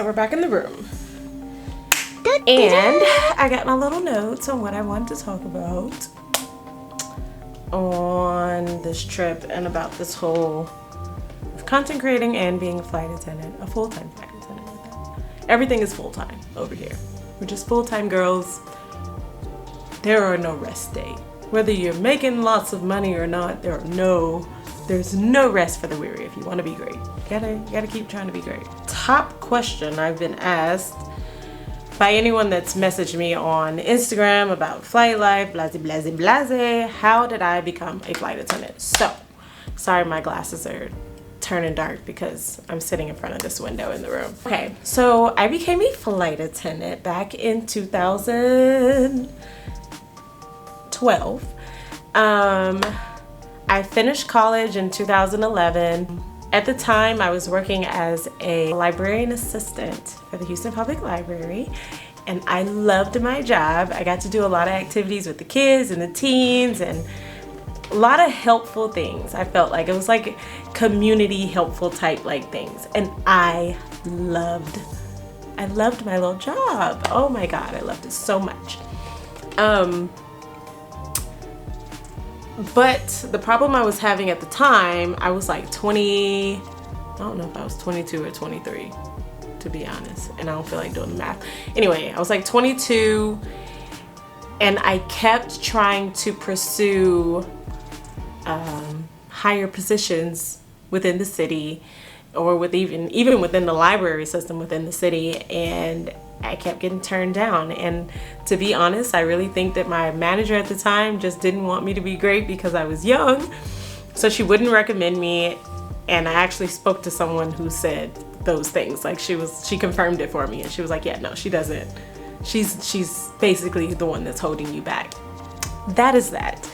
so we're back in the room. And I got my little notes on what I wanted to talk about on this trip and about this whole content creating and being a flight attendant, a full-time flight attendant. Everything is full-time over here. We're just full-time girls. There are no rest days. Whether you're making lots of money or not, there's no rest for the weary if you want to be great. You gotta keep trying to be great. Top question I've been asked by anyone that's messaged me on Instagram about flight life, blase. How did I become a flight attendant? So, sorry my glasses are turning dark because I'm sitting in front of this window in the room. Okay, so I became a flight attendant back in 2012. I finished college in 2011. At the time, I was working as a librarian assistant for the Houston Public Library, and I loved my job. I got to do a lot of activities with the kids and the teens and a lot of helpful things. I felt like it was like community helpful type like things, and I loved my little job. Oh my God, I loved it so much. But the problem I was having at the time, I was like 20, I don't know if I was 22 or 23, to be honest, and I don't feel like doing the math. Anyway, I was like 22, and I kept trying to pursue higher positions within the city, or with even within the library system within the city, and I kept getting turned down. And to be honest, I really think that my manager at the time just didn't want me to be great because I was young, so she wouldn't recommend me. And I actually spoke to someone who said those things, like she confirmed it for me, and she was like, yeah, no, she doesn't, she's basically the one that's holding you back. That is that.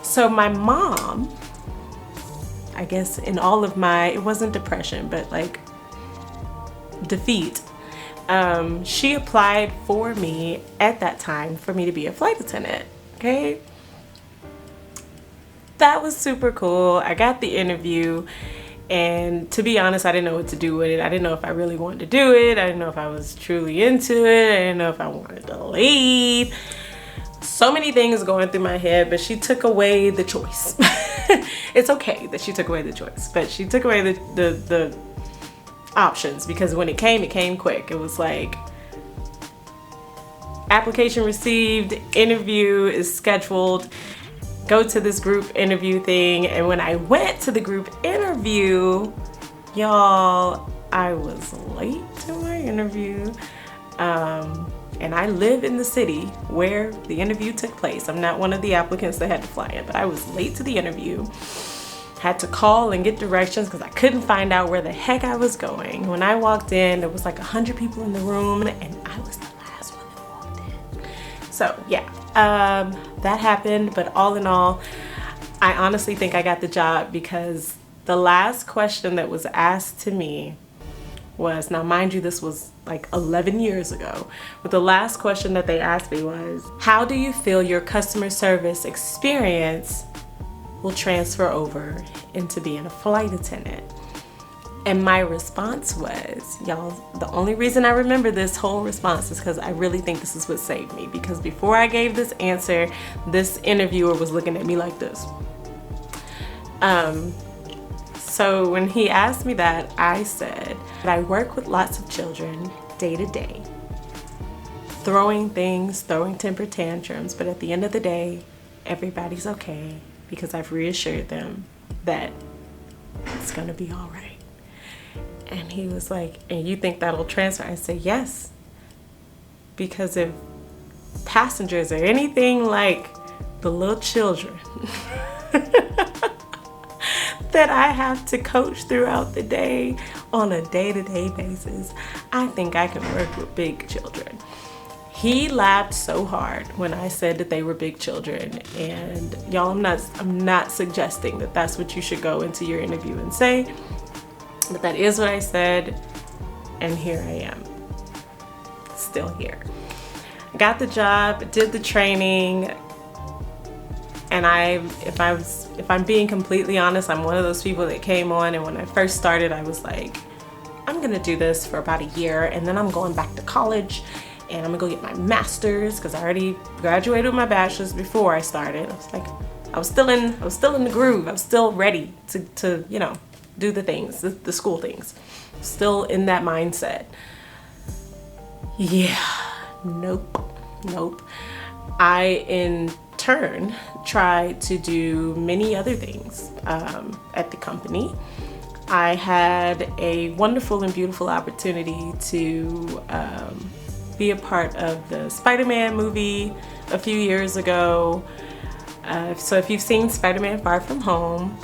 So my mom, I guess in all of my, it wasn't depression, but like defeat, she applied for me at that time for me to be a flight attendant. Okay, that was super cool. I got the interview, and to be honest, I didn't know what to do with it. I didn't know if I really wanted to do it. I didn't know if I was truly into it. I didn't know if I wanted to leave. So many things going through my head, but she took away the choice. It's okay that she took away the choice, but she took away the options, because when it came quick. It was like, application received, interview is scheduled, go to this group interview thing. And when I went to the group interview, y'all, I was late to my interview. And I live in the city where the interview took place. I'm not one of the applicants that had to fly in, but I was late to the interview. Had to call and get directions because I couldn't find out where the heck I was going. When I walked in, there was like 100 people in the room, and I was the last one that walked in. So yeah, that happened. But all in all, I honestly think I got the job because the last question that was asked to me was, now mind you, this was like 11 years ago, but the last question that they asked me was, how do you feel your customer service experience will transfer over into being a flight attendant? And my response was, y'all, the only reason I remember this whole response is because I really think this is what saved me, because before I gave this answer, this interviewer was looking at me like this. So when he asked me that, I said, I work with lots of children day to day, throwing things, throwing temper tantrums, but at the end of the day, everybody's okay, because I've reassured them that it's gonna be all right. And he was like, and you think that'll transfer? I said, yes, because if passengers are anything like the little children that I have to coach throughout the day on a day-to-day basis, I think I can work with big children. He laughed so hard when I said that they were big children, and y'all, I'm not suggesting that that's what you should go into your interview and say, but that is what I said, and here I am, still here. I got the job, did the training, and if I'm being completely honest, I'm one of those people that came on, and when I first started, I was like, I'm gonna do this for about a year, and then I'm going back to college and I'm gonna go get my master's, because I already graduated with my bachelor's before I started. I was like, I was still in the groove. I was still ready to you know, do the things, the school things. Still in that mindset. Yeah, nope. I, in turn, tried to do many other things at the company. I had a wonderful and beautiful opportunity to be a part of the Spider-Man movie a few years ago. So if you've seen Spider-Man Far From Home,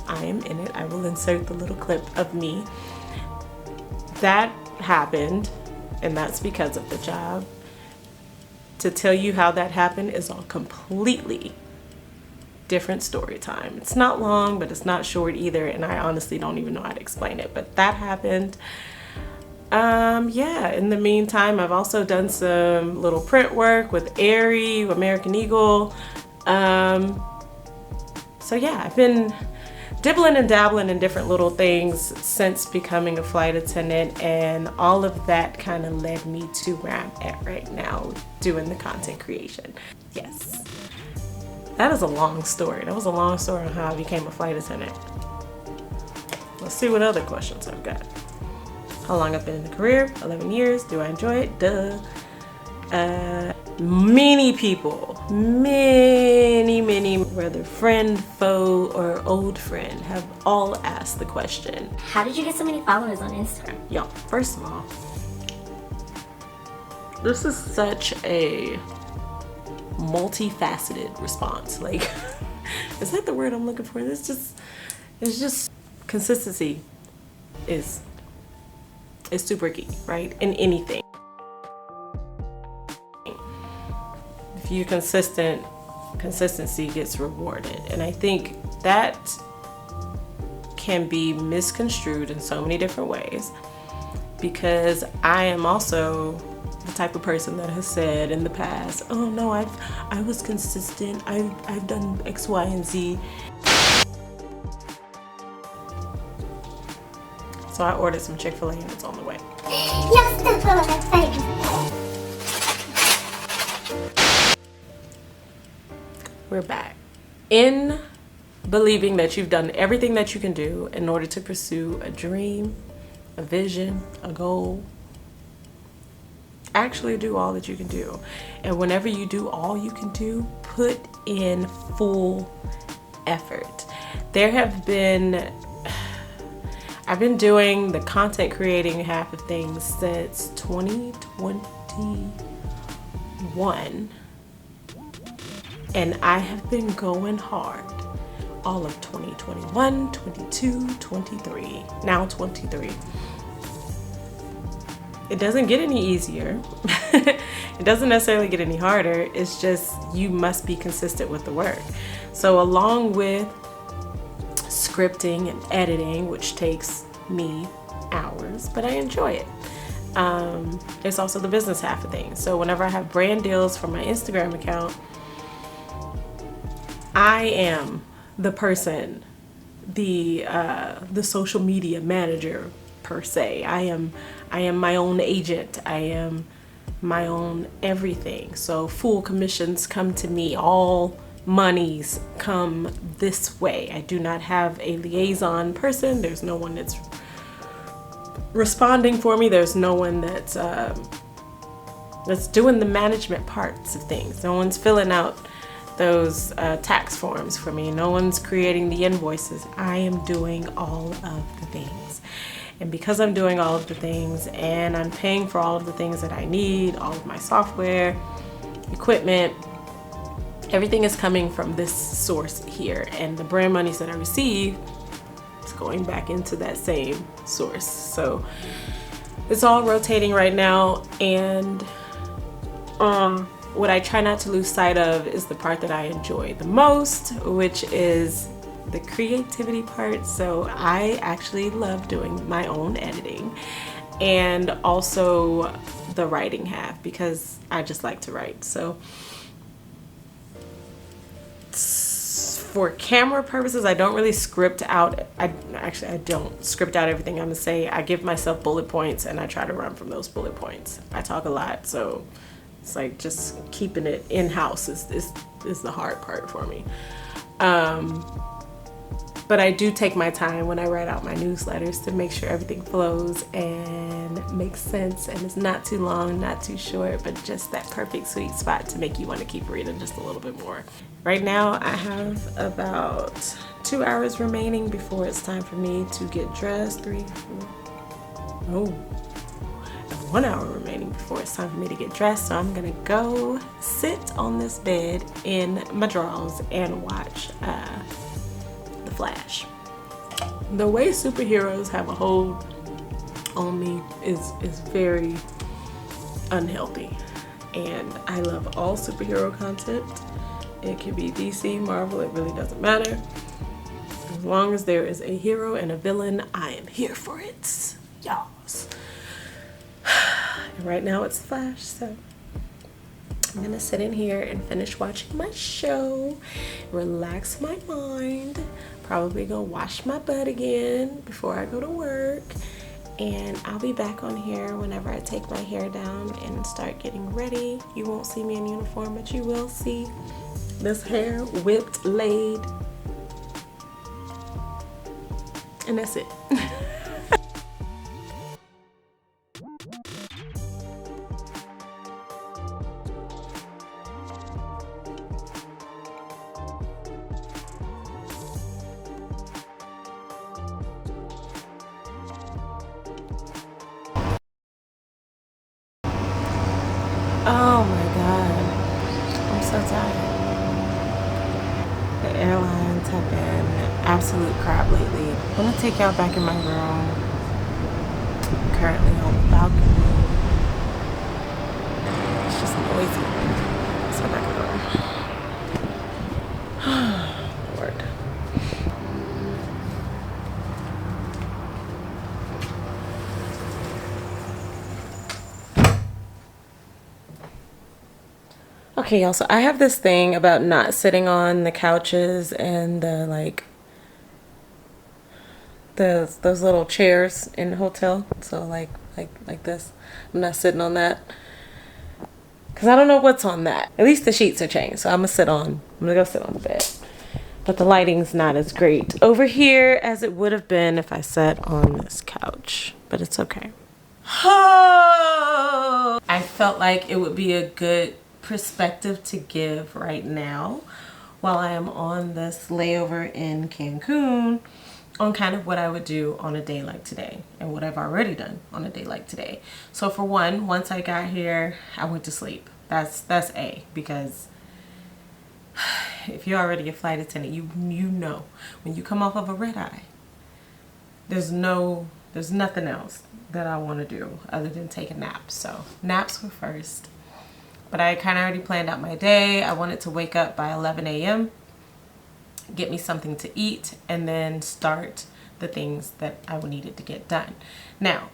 I am in it. I will insert the little clip of me. That happened, and that's because of the job. To tell you how that happened is a completely different story time. It's not long, but it's not short either, and I honestly don't even know how to explain it, but that happened. Yeah, in the meantime, I've also done some little print work with Aerie, American Eagle. So yeah, I've been dibbling and dabbling in different little things since becoming a flight attendant, and all of that kind of led me to where I'm at right now, doing the content creation. Yes, that is a long story. That was a long story on how I became a flight attendant. Let's see what other questions I've got. How long I've been in the career? 11 years. Do I enjoy it? Duh. Many people, many, whether friend, foe, or old friend, have all asked the question, how did you get so many followers on Instagram? Y'all, first of all, this is such a multifaceted response. Like, is that the word I'm looking for? It's just consistency is super key, right? In anything. If you're consistent, consistency gets rewarded. And I think that can be misconstrued in so many different ways, because I am also the type of person that has said in the past, oh no, I was consistent, I've done X, Y, and Z. So I ordered some Chick-fil-A and it's on the way. We're back. In believing that you've done everything that you can do in order to pursue a dream, a vision, a goal, actually do all that you can do. And whenever you do all you can do, put in full effort. I've been doing the content creating half of things since 2021. And I have been going hard all of 2021, 22, 23, now 23. It doesn't get any easier. It doesn't necessarily get any harder. It's just you must be consistent with the work. So along with scripting and editing, which takes me hours, but I enjoy it. There's also the business half of things. So whenever I have brand deals for my Instagram account, I am the person, the social media manager per se. I am my own agent. I am my own everything. So full commissions come to me. All monies come this way. I do not have a liaison person. There's no one that's responding for me. There's no one that's doing the management parts of things. No one's filling out those tax forms for me. No one's creating the invoices. I am doing all of the things. And because I'm doing all of the things and I'm paying for all of the things that I need, all of my software, equipment, everything is coming from this source here. And the brand monies that I receive is going back into that same source. So it's all rotating right now. And what I try not to lose sight of is the part that I enjoy the most, which is the creativity part. So I actually love doing my own editing and also the writing half, because I just like to write. So for camera purposes, I don't really script out. I don't script out everything I'm gonna say. I give myself bullet points and I try to run from those bullet points. I talk a lot, so it's like just keeping it in-house is the hard part for me. But I do take my time when I write out my newsletters to make sure everything flows and makes sense and it's not too long, not too short, but just that perfect sweet spot to make you want to keep reading just a little bit more. Right now I have about 2 hours remaining before it's time for me to get dressed. 3, 4, oh, I have 1 hour remaining before it's time for me to get dressed. So I'm gonna go sit on this bed in my drawers and watch The Flash. The way superheroes have a hold on me is very unhealthy, and I love all superhero content. It can be DC, Marvel, it really doesn't matter. As long as there is a hero and a villain, I am here for it, y'all. And right now it's Flash, so I'm gonna sit in here and finish watching my show, relax my mind, probably gonna wash my butt again before I go to work, and I'll be back on here whenever I take my hair down and start getting ready. You won't see me in uniform, but you will see this hair whipped, laid, and that's it. Oh my God, I'm so tired. The airlines have been absolute crap lately. I'm gonna take y'all back in my room. I'm currently on the balcony. It's just noisy. Let's go back in the room. Lord. Okay, y'all, so I have this thing about not sitting on the couches and the those little chairs in the hotel. So like this. I'm not sitting on that because I don't know what's on that. At least the sheets are changed, so I'm gonna go sit on the bed. But the lighting's not as great over here as it would have been if I sat on this couch, but it's okay. Oh, I felt like it would be a good perspective to give right now while I am on this layover in Cancun on kind of what I would do on a day like today and what I've already done on a day like today. So for one, once I got here, I went to sleep. That's A, because if you're already a flight attendant, you know when you come off of a red eye, there's nothing else that I want to do other than take a nap. So naps were first. But I kind of already planned out my day. I wanted to wake up by 11 a.m., get me something to eat, and then start the things that I needed to get done. Now,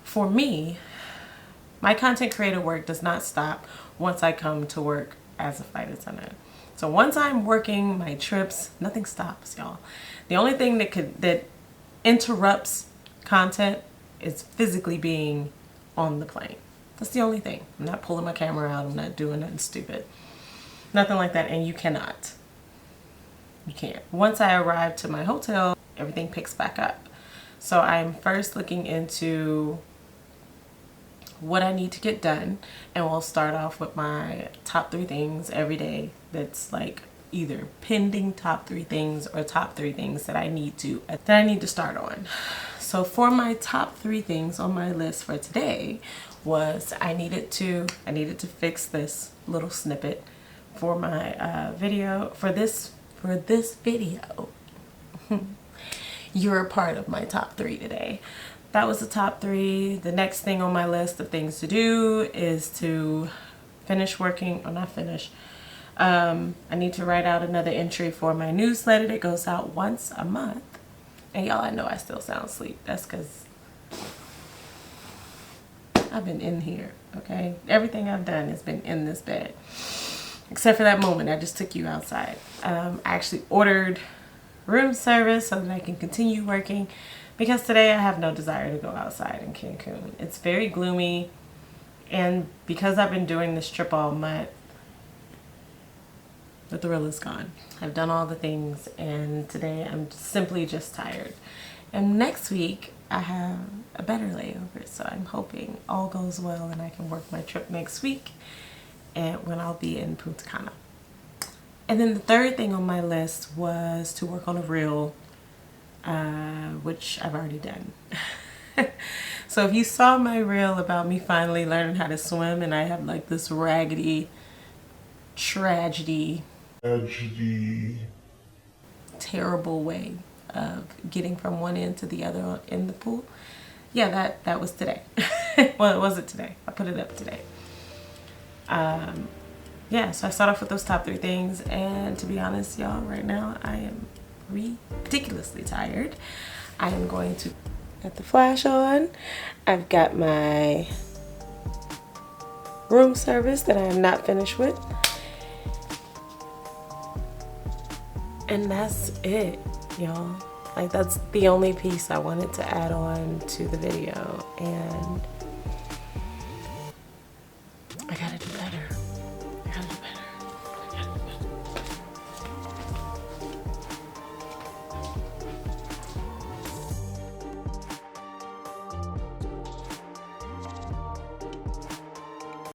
for me, my content creator work does not stop once I come to work as a flight attendant. So once I'm working my trips, nothing stops, y'all. The only thing that interrupts content is physically being on the plane. That's the only thing. I'm not pulling my camera out. I'm not doing nothing stupid. Nothing like that. And you cannot. You can't. Once I arrive to my hotel, everything picks back up. So I'm first looking into what I need to get done. And we'll start off with my top 3 things every day. That's like either pending top 3 things or top 3 things that I need to start on. So for my top 3 things on my list for today was I needed to fix this little snippet for my video. For this video, you're a part of my top 3 today. That was the top 3. The next thing on my list of things to do is to finish working, or not finish. I need to write out another entry for my newsletter that goes out once a month. And y'all, I know I still sound asleep. That's because I've been in here, okay? Everything I've done has been in this bed. Except for that moment I just took you outside. I actually ordered room service so that I can continue working, because today I have no desire to go outside in Cancun. It's very gloomy, and because I've been doing this trip all month, the thrill is gone. I've done all the things, and today I'm simply just tired. And next week I have a better layover, so I'm hoping all goes well and I can work my trip next week and when I'll be in Punta Cana. And then the third thing on my list was to work on a reel, which I've already done. So if you saw my reel about me finally learning how to swim, and I have like this raggedy terrible way of getting from one end to the other in the pool. Yeah, that was today. Well, it wasn't today. I put it up today. Yeah, so I start off with those top 3 things, and to be honest, y'all, right now I am ridiculously tired. I am going to get the flash on. I've got my room service that I am not finished with. And that's it, y'all. Like, that's the only piece I wanted to add on to the video. And